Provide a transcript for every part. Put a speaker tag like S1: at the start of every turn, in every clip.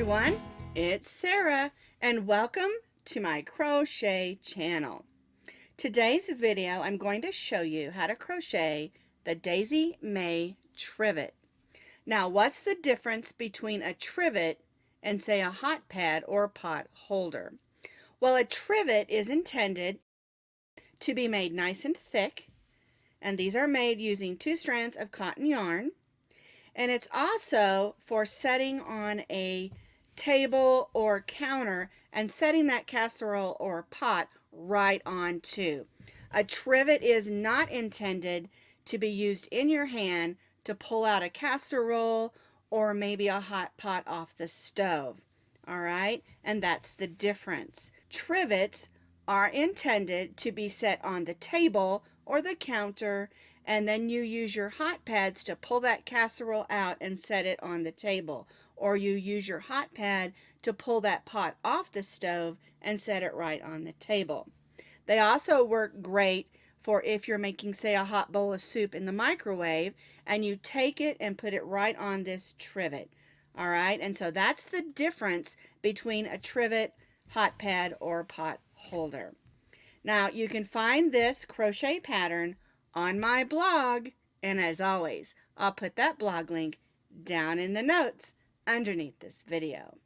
S1: everyone, it's Sarah and welcome to my crochet channel. Today's video I'm going to show you how to crochet the Daisy May trivet. Now what's the difference between a trivet and say a hot pad or pot holder? Well, a trivet is intended to be made nice and thick, and these are made using 2 strands of cotton yarn. And it's also for setting on a table or counter and setting that casserole or pot right on too. A trivet is not intended to be used in your hand to pull out a casserole or maybe a hot pot off the stove. All right, and that's the difference. Trivets are intended to be set on the table or the counter, and then you use your hot pads to pull that casserole out and set it on the table, or you use your hot pad to pull that pot off the stove and set it right on the table. They also work great for if you're making, say, a hot bowl of soup in the microwave and you take it and put it right on this trivet. All right, and so that's the difference between a trivet, hot pad, or pot holder. Now you can find this crochet pattern on my blog, and as always, I'll put that blog link down in the notes underneath this video.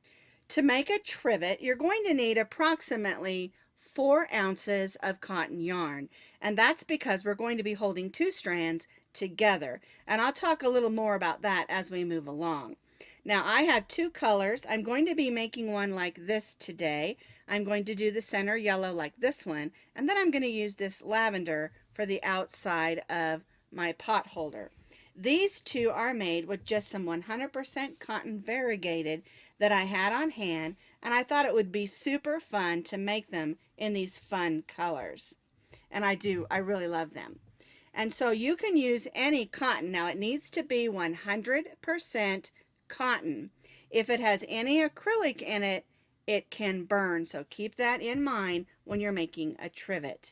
S1: To make a trivet, you're going to need approximately 4 ounces of cotton yarn, and that's because we're going to be holding 2 strands together, and I'll talk a little more about that as we move along. Now I have 2 colors. I'm going to be making one like this today. I'm going to do the center yellow like this one, and then I'm going to use this lavender for the outside of my pot holder. These 2 are made with just some 100% cotton variegated that I had on hand, and I thought it would be super fun to make them in these fun colors. And I really love them. And so you can use any cotton. Now it needs to be 100% cotton. If it has any acrylic in it, it can burn, so keep that in mind when you're making a trivet.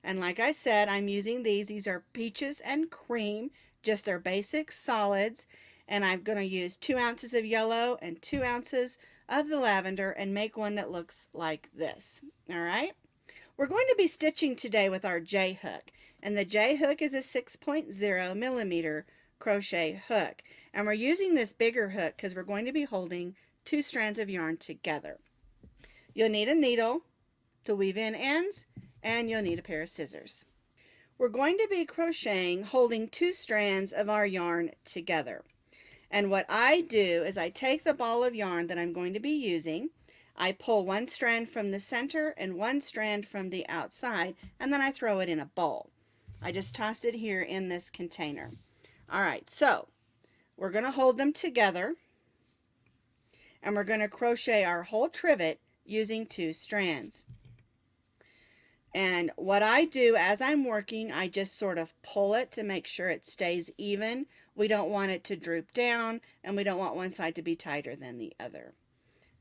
S1: And like I said, I'm using these are peaches and cream, just their basic solids, and I'm going to use 2 ounces of yellow and 2 ounces of the lavender and make one that looks like this. All right, we're going to be stitching today with our J hook, and the J hook is a 6.0 millimeter crochet hook, and we're using this bigger hook because we're going to be holding 2 strands of yarn together. You'll need a needle to weave in ends, and you'll need a pair of scissors. We're going to be crocheting holding 2 strands of our yarn together. And what I do is I take the ball of yarn that I'm going to be using, I pull 1 strand from the center and 1 strand from the outside, and then I throw it in a bowl. I just toss it here in this container. All right, so we're going to hold them together, and we're going to crochet our whole trivet using 2 strands. And what I do as I'm working, I just sort of pull it to make sure it stays even. We don't want it to droop down, and we don't want one side to be tighter than the other.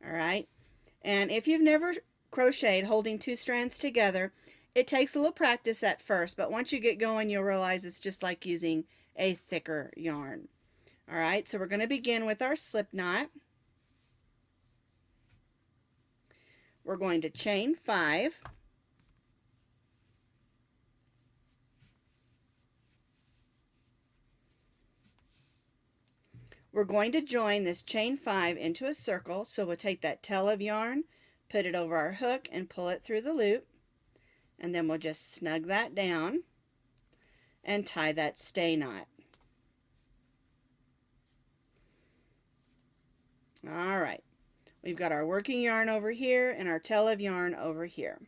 S1: All right, and if you've never crocheted holding 2 strands together, it takes a little practice at first, but once you get going, you'll realize it's just like using a thicker yarn. All right, so we're going to begin with our slip knot. We're going to chain 5. We're going to join this chain 5 into a circle, so we'll take that tail of yarn, put it over our hook, and pull it through the loop, and then we'll just snug that down and tie that stay knot. All right, we've got our working yarn over here and our tail of yarn over here.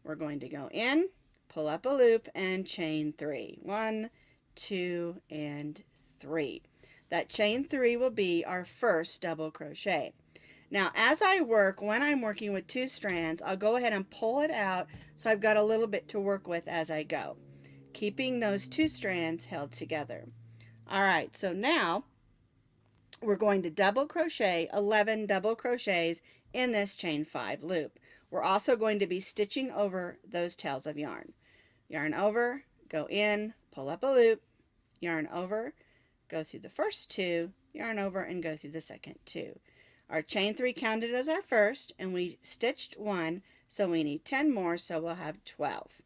S1: We're going to go in, pull up a loop, and chain 3. 1, 2, and 3. That chain 3 will be our first double crochet. Now as I work, when I'm working with 2 strands, I'll go ahead and pull it out so I've got a little bit to work with as I go, keeping those 2 strands held together. All right, so now we're going to double crochet 11 double crochets in this chain 5 loop. We're also going to be stitching over those tails of yarn. Yarn over, go in, pull up a loop, yarn over, go through the first 2, yarn over, and go through the second 2. Our chain 3 counted as our first, and we stitched 1, so we need 10 more, so we'll have 12.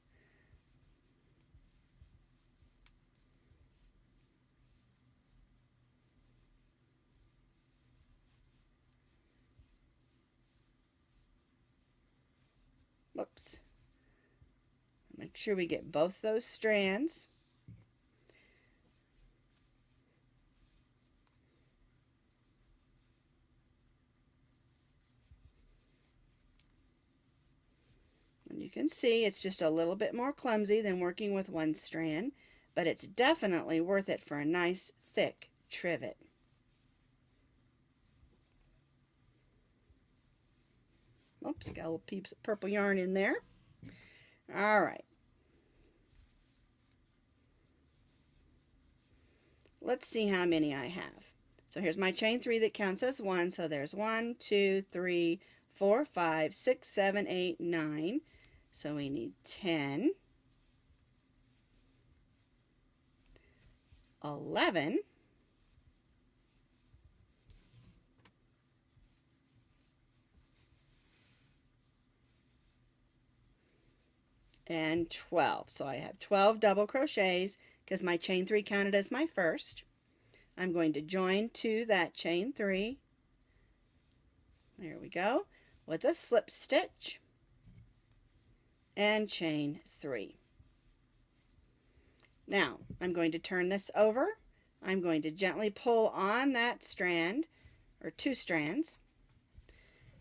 S1: Whoops. Make sure we get both those strands. And you can see it's just a little bit more clumsy than working with one strand, but it's definitely worth it for a nice thick trivet. Oops, got a little piece of purple yarn in there. All right. Let's see how many I have. So here's my chain 3 that counts as 1. So there's 1, 2, 3, 4, 5, 6, 7, 8, 9. So we need 10, 11, and 12. So I have 12 double crochets because my chain 3 counted as my first. I'm going to join to that chain 3. There we go. With a slip stitch and chain 3. Now I'm going to turn this over. I'm going to gently pull on that strand, or 2 strands,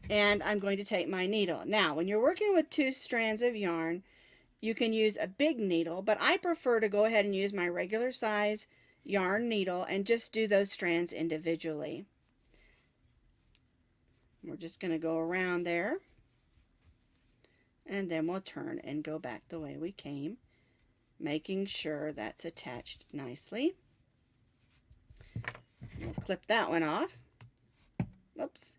S1: and I'm going to take my needle. Now when you're working with 2 strands of yarn, you can use a big needle, but I prefer to go ahead and use my regular size yarn needle and just do those strands individually. We're just going to go around there, and then we'll turn and go back the way we came, making sure that's attached nicely. We'll clip that one off. Oops.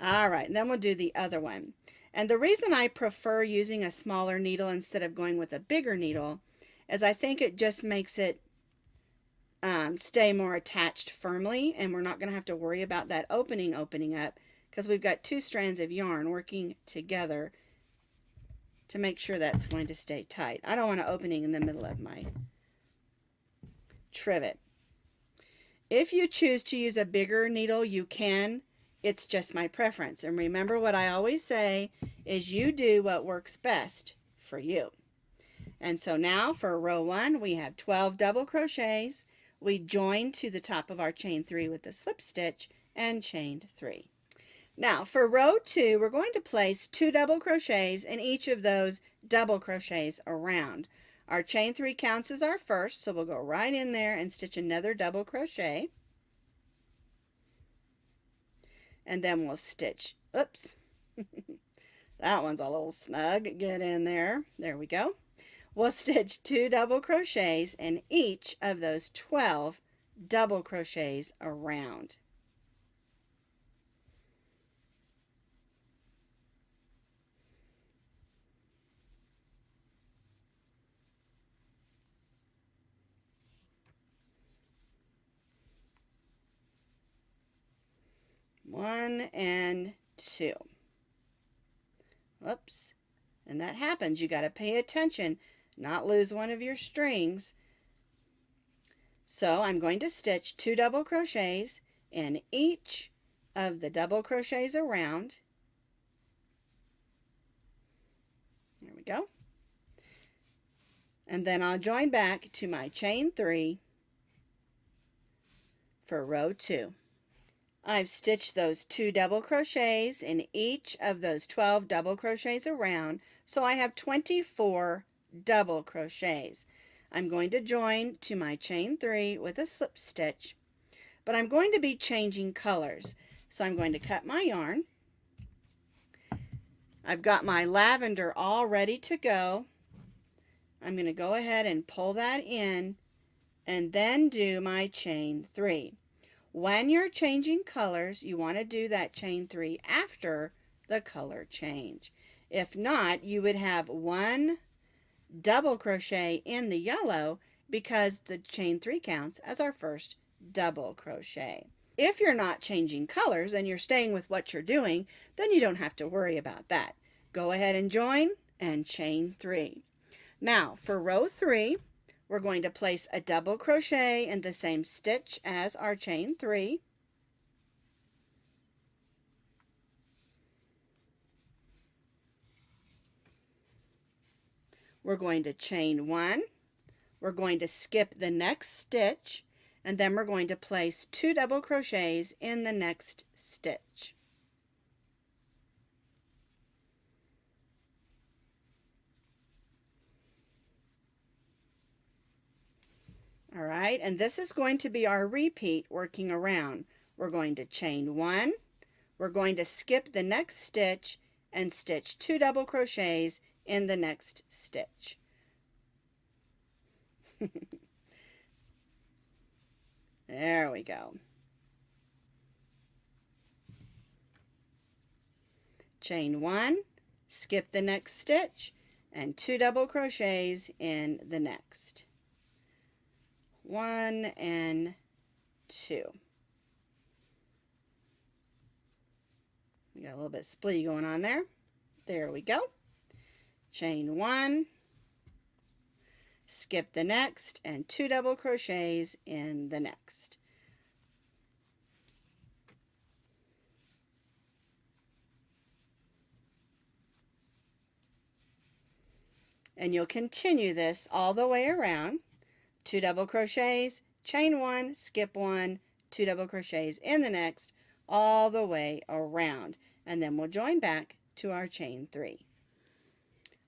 S1: All right, and then we'll do the other one. And the reason I prefer using a smaller needle instead of going with a bigger needle is I think it just makes it stay more attached firmly, and we're not going to have to worry about that opening up because we've got 2 strands of yarn working together to make sure that's going to stay tight. I don't want an opening in the middle of my trivet. If you choose to use a bigger needle, you can. It's just my preference. And remember what I always say is you do what works best for you. And so now for row 1, we have 12 double crochets. We join to the top of our chain 3 with a slip stitch and chained 3. Now for row 2, we're going to place 2 double crochets in each of those double crochets around. Our chain 3 counts as our first, so we'll go right in there and stitch another double crochet. And then we'll stitch, oops, that one's a little snug, get in there, there we go. We'll stitch 2 double crochets in each of those 12 double crochets around. One and 2. Whoops. And that happens. You got to pay attention, not lose one of your strings. So I'm going to stitch 2 double crochets in each of the double crochets around. There we go. And then I'll join back to my chain 3 for row 2. I've stitched those 2 double crochets in each of those 12 double crochets around, so I have 24 double crochets. I'm going to join to my chain 3 with a slip stitch, but I'm going to be changing colors. So I'm going to cut my yarn. I've got my lavender all ready to go. I'm going to go ahead and pull that in and then do my chain 3. When you're changing colors, you want to do that chain 3 after the color change. If not, you would have 1 double crochet in the yellow because the chain 3 counts as our first double crochet. If you're not changing colors and you're staying with what you're doing, then you don't have to worry about that. Go ahead and join and chain 3. Now for row 3, we're going to place a double crochet in the same stitch as our chain 3. We're going to chain 1. We're going to skip the next stitch, and then we're going to place 2 double crochets in the next stitch. All right, and this is going to be our repeat working around. We're going to chain 1, we're going to skip the next stitch and stitch 2 double crochets in the next stitch. There we go. Chain 1, skip the next stitch, and 2 double crochets in the next. 1 and 2. We got a little bit of splee going on there. There we go. Chain 1, skip the next, and 2 double crochets in the next. And you'll continue this all the way around. 2 double crochets, chain 1, skip 1, 2 double crochets in the next, all the way around. And then we'll join back to our chain 3.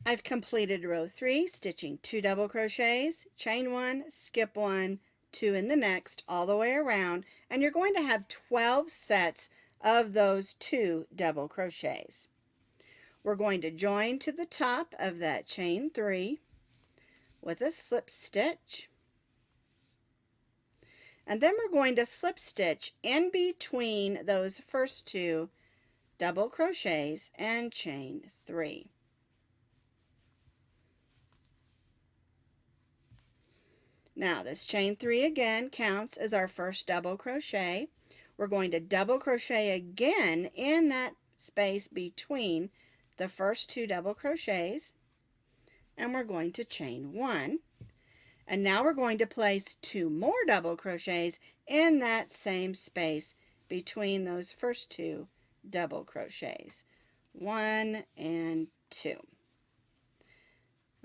S1: I've completed row 3, stitching 2 double crochets, chain 1, skip 1, 2 in the next, all the way around, and you're going to have 12 sets of those 2 double crochets. We're going to join to the top of that chain 3 with a slip stitch, and then we're going to slip stitch in between those first 2 double crochets and chain 3. Now this chain 3 again counts as our first double crochet. We're going to double crochet again in that space between the first 2 double crochets, and we're going to chain 1. And now we're going to place 2 more double crochets in that same space between those first 2 double crochets. 1 and 2.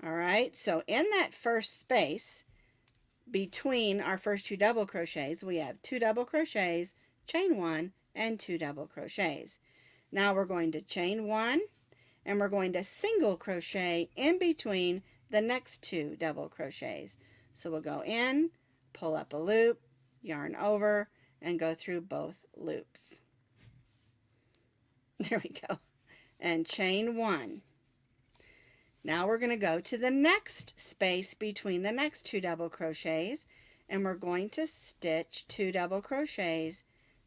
S1: All right, so in that first space between our first 2 double crochets, we have 2 double crochets, chain 1, and 2 double crochets. Now we're going to chain 1, and we're going to single crochet in between the next 2 double crochets. So we'll go in, pull up a loop, yarn over, and go through both loops. There we go. And chain 1. Now we're going to go to the next space between the next 2 double crochets, and we're going to stitch 2 double crochets,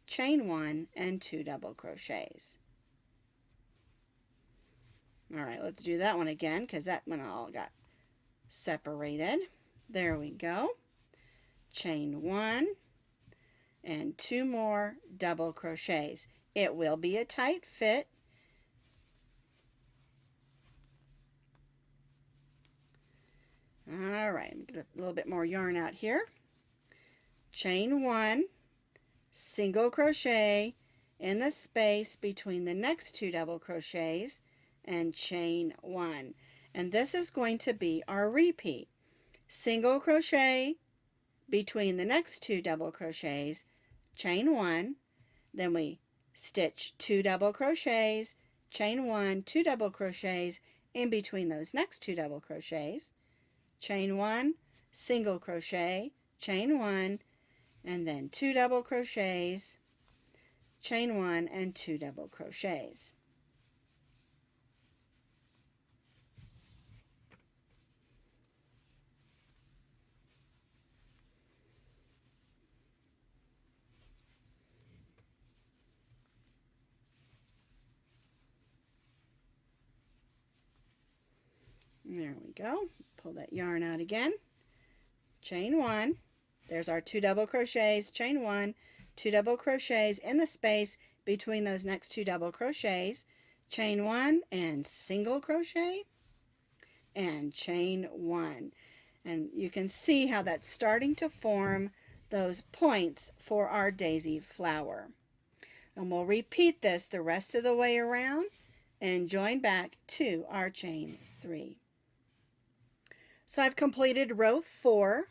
S1: chain 1, and 2 double crochets. All right, let's do that one again because that one all got separated. There we go. Chain 1 and 2 more double crochets. It will be a tight fit. All right, get a little bit more yarn out here. Chain 1, single crochet in the space between the next 2 double crochets, and chain 1. And this is going to be our repeat. Single crochet between the next 2 double crochets, chain 1, then we stitch 2 double crochets, chain 1, 2 double crochets in between those next 2 double crochets, chain 1, single crochet, chain 1, and then 2 double crochets, chain 1, and 2 double crochets. There we go. Pull that yarn out again. Chain 1, There's our 2 double crochets, chain 1, 2 double crochets in the space between those next 2 double crochets, chain 1 and single crochet and chain 1. And you can see how that's starting to form those points for our daisy flower. And we'll repeat this the rest of the way around and join back to our chain 3. So I've completed row 4.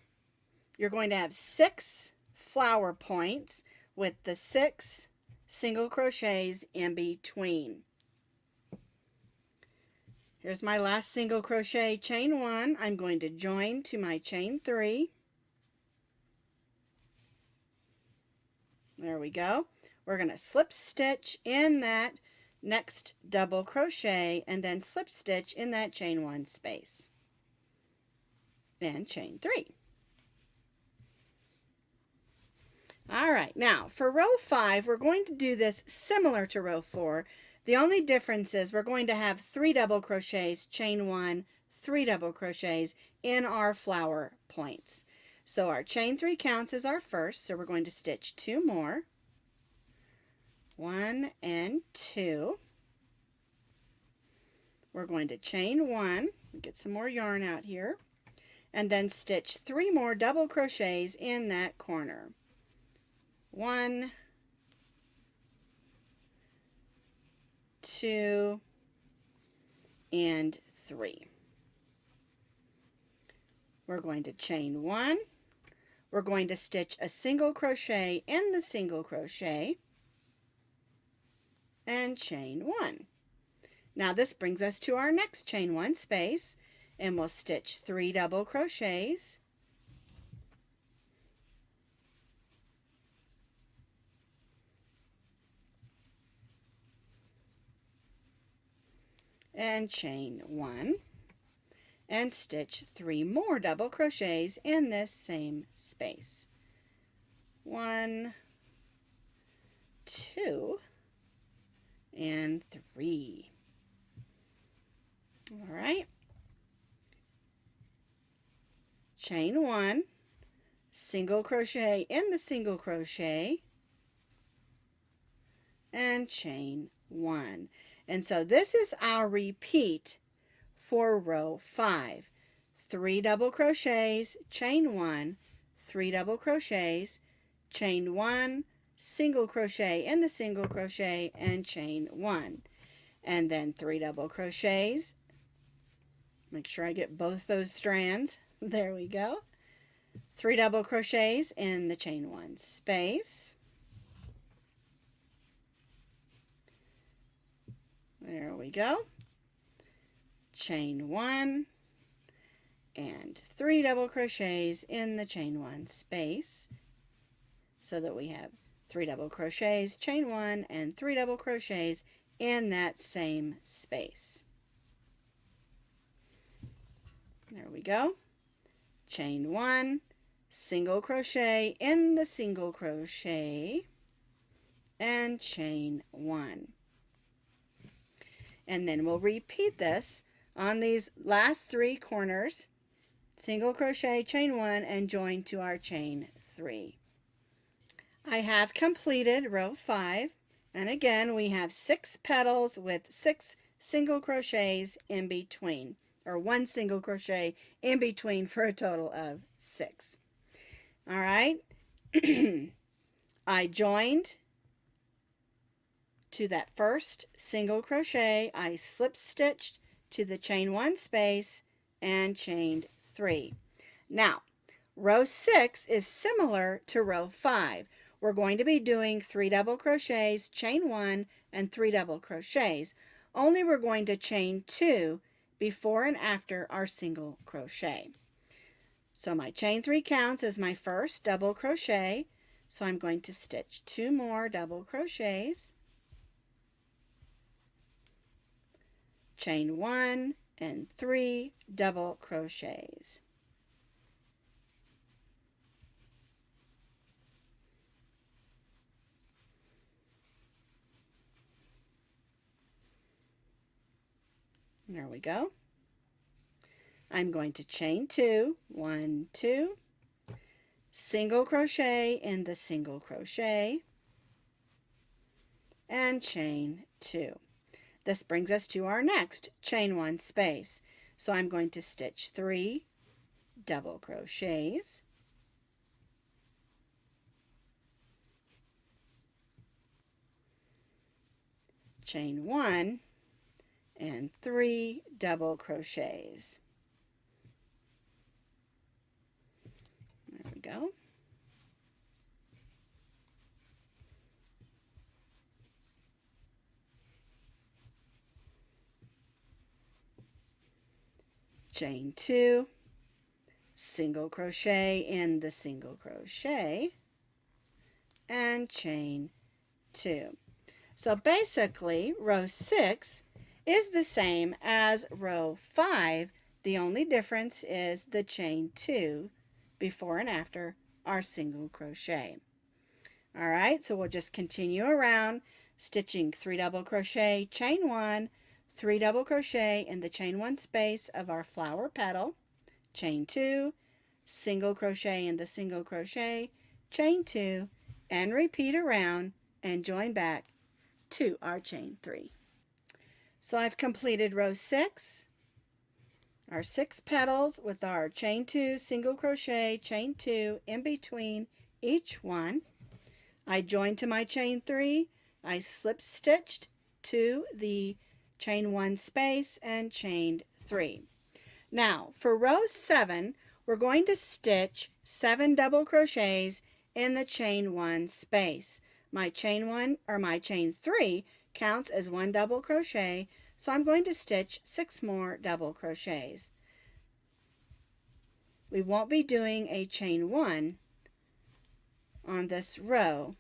S1: You're going to have 6 flower points with the 6 single crochets in between. Here's my last single crochet, chain 1. I'm going to join to my chain 3. There we go. We're going to slip stitch in that next double crochet and then slip stitch in that chain 1 space. And chain 3. Alright, now for row 5, we're going to do this similar to row 4. The only difference is we're going to have 3 double crochets, chain 1, 3 double crochets in our flower points. So our chain 3 counts as our first, so we're going to stitch 2 more. 1 and 2. We're going to chain 1, get some more yarn out here, and then stitch 3 more double crochets in that corner. 1, 2, and 3. We're going to chain 1. We're going to stitch a single crochet in the single crochet and chain 1. Now this brings us to our next chain 1 space, and we'll stitch 3 double crochets and chain 1 and stitch 3 more double crochets in this same space. 1, 2, and 3. All right. Chain 1, single crochet in the single crochet, and chain 1. And so this is our repeat for row 5. 3 double crochets, chain 1, 3 double crochets, chain 1, single crochet in the single crochet, and chain 1. And then 3 double crochets. Make sure I get both those strands. There we go. 3 double crochets in the chain 1 space. There we go. Chain 1 and 3 double crochets in the chain 1 space, so that we have 3 double crochets, chain 1, and 3 double crochets in that same space. There we go. Chain 1, single crochet in the single crochet, and chain 1. And then we'll repeat this on these last 3 corners. Single crochet, chain 1, and join to our chain 3. I have completed row 5, and again we have 6 petals with 6 single crochets in between, or 1 single crochet in between, for a total of 6. All right. I joined to that first single crochet. I slip stitched to the chain 1 space and chained 3. Now row 6 is similar to row 5. We're going to be doing 3 double crochets, chain 1, and 3 double crochets, only we're going to chain 2 before and after our single crochet. So my chain 3 counts as my first double crochet, so I'm going to stitch 2 more double crochets, chain 1, and 3 double crochets. There we go. I'm going to chain 2, 1, 2, single crochet in the single crochet, and chain 2. This brings us to our next chain 1 space. So I'm going to stitch 3 double crochets, chain 1, and 3 double crochets. There we go. Chain 2, single crochet in the single crochet, and chain 2. So basically, row 6 is the same as row 5. The only difference is the chain 2 before and after our single crochet. All right, so we'll just continue around stitching 3 double crochet, chain 1, 3 double crochet in the chain 1 space of our flower petal, chain 2, single crochet in the single crochet, chain 2, and repeat around and join back to our chain 3. So I've completed row 6, our 6 petals with our chain 2, single crochet, chain 2 in between each one. I joined to my chain 3, I slip stitched to the chain 1 space and chained 3. Now for row 7, we're going to stitch 7 double crochets in the chain 1 space. My chain 1 or my chain 3 counts as 1 double crochet, so I'm going to stitch 6 more double crochets. We won't be doing a chain 1 on this row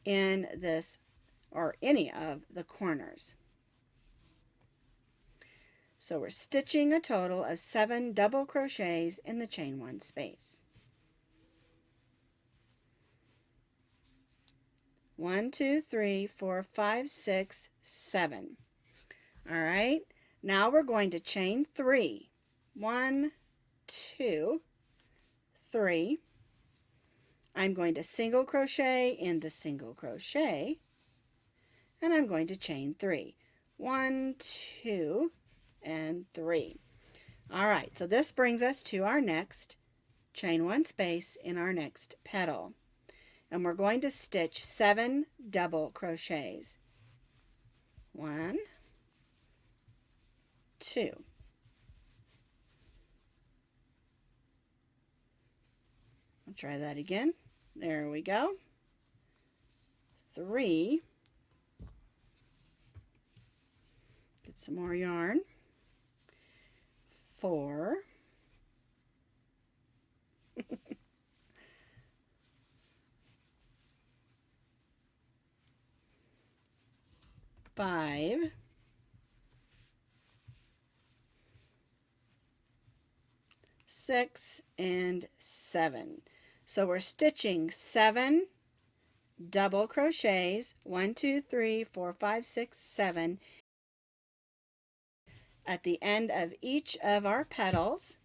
S1: in this or any of the corners. So we're stitching a total of 7 double crochets in the chain 1 space. 1, 2, 3, 4, 5, 6, 7. All right, now we're going to chain 3. 1, 2, 3. I'm going to single crochet in the single crochet, and I'm going to chain 3. 1, 2, and 3. All right, so this brings us to our next chain 1 space in our next petal. And we're going to stitch 7 double crochets. 1, 2. I'll try that again. There we go. 3. Get some more yarn. 4. 5. 6 and 7. So we're stitching 7 double crochets, 1, 2, 3, 4, 5, 6, 7 at the end of each of our petals.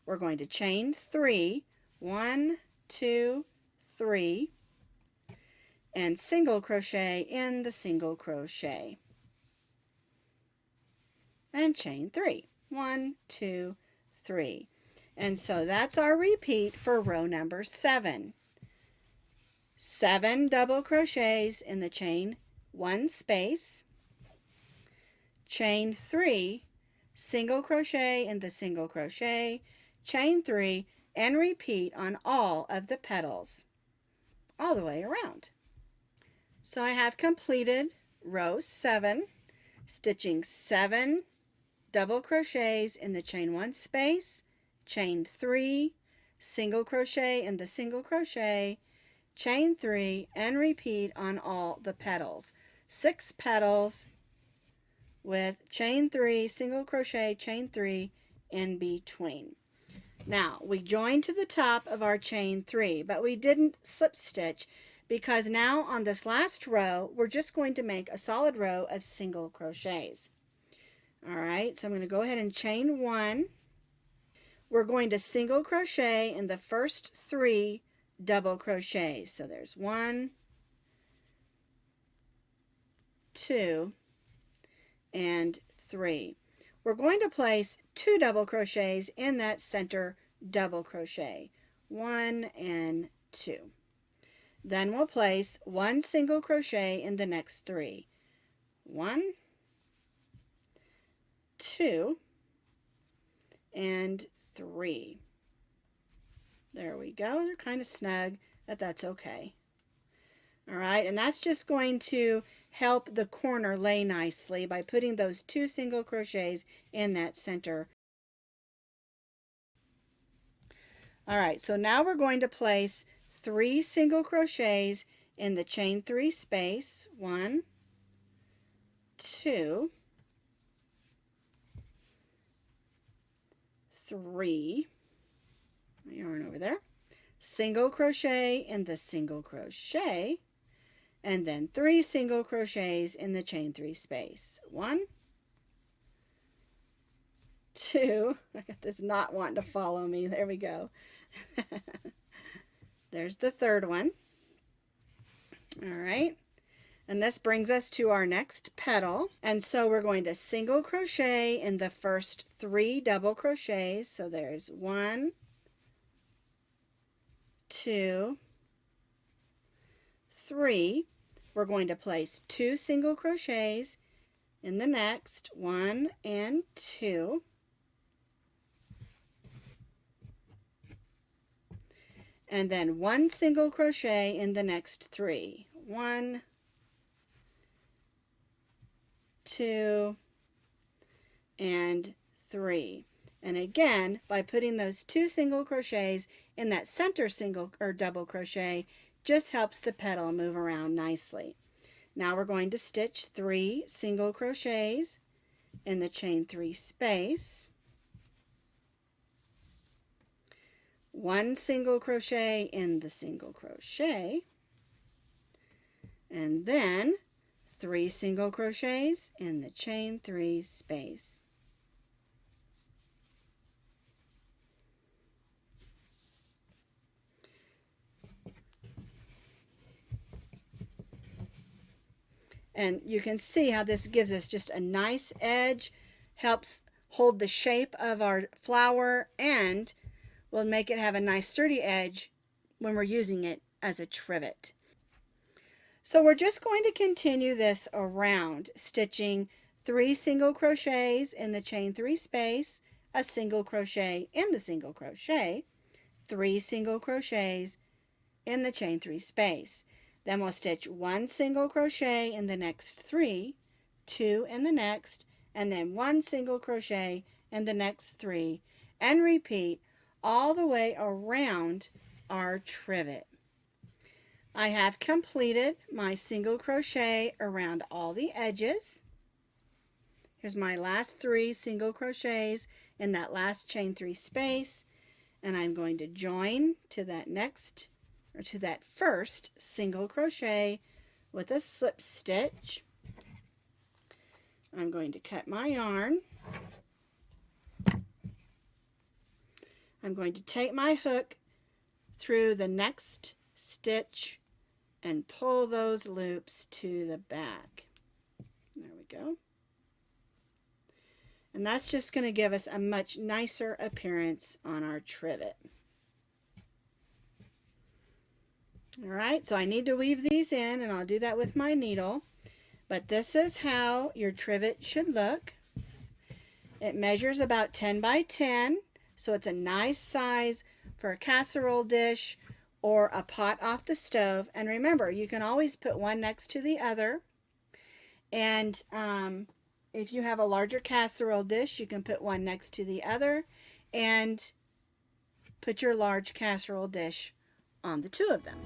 S1: We're going to chain 3, 1, 2, 3, and single crochet in the single crochet, and chain 3, 1, 2, 3. And so that's our repeat for row number 7. 7 double crochets in the chain 1 space, chain 3, single crochet in the single crochet, chain 3, and repeat on all of the petals all the way around. So I have completed row 7, stitching 7 double crochets in the chain 1 space, chain 3, single crochet in the single crochet, chain 3, and repeat on all the petals. 6 petals with chain 3, single crochet, chain 3 in between. Now we joined to the top of our chain 3, but we didn't slip stitch because now on this last row we're just going to make a solid row of single crochets. All right, so I'm going to go ahead and chain 1. we're going to single crochet in the first 3 double crochets. So there's 1, 2, and 3. We're going to place 2 double crochets in that center double crochet, 1 and 2. Then we'll place 1 single crochet in the next 3, 1, 2, and 3. There we go. They're kind of snug, but that's okay. All right, and that's just going to help the corner lay nicely by putting those 2 single crochets in that center. All right, so now we're going to place 3 single crochets in the chain 3 space. 1, 2, 3. Yarn over there. Single crochet in the single crochet, and then 3 single crochets in the chain 3 space. 1, 2. I got this knot wanting to follow me. There we go. There's the third one. All right. And this brings us to our next petal. And so we're going to single crochet in the first 3 double crochets. So there's 1, 2, 3. We're going to place 2 single crochets in the next, 1 and 2. And then 1 single crochet in the next 3. 1, 2, and 3. And again, by putting those 2 single crochets in that center single or double crochet, just helps the petal move around nicely. Now we're going to stitch 3 single crochets in the chain 3 space, 1 single crochet in the single crochet, and then 3 single crochets in the chain 3 space. And you can see how this gives us just a nice edge, helps hold the shape of our flower, and will make it have a nice sturdy edge when we're using it as a trivet. So we're just going to continue this around, stitching 3 single crochets in the chain 3 space, a single crochet in the single crochet, 3 single crochets in the chain 3 space. Then we'll stitch 1 single crochet in the next 3, 2 in the next, and then 1 single crochet in the next 3, and repeat all the way around our trivet. I have completed my single crochet around all the edges. Here's my last 3 single crochets in that last chain 3 space, and I'm going to join to that next or to that first single crochet with a slip stitch. I'm going to cut my yarn. I'm going to take my hook through the next stitch and pull those loops to the back. There we go. And that's just going to give us a much nicer appearance on our trivet. All right, so I need to weave these in, and I'll do that with my needle. But this is how your trivet should look. It measures about 10 by 10, so it's a nice size for a casserole dish or a pot off the stove. And remember, you can always put one next to the other. And if you have a larger casserole dish, you can put one next to the other and put your large casserole dish on the 2 of them.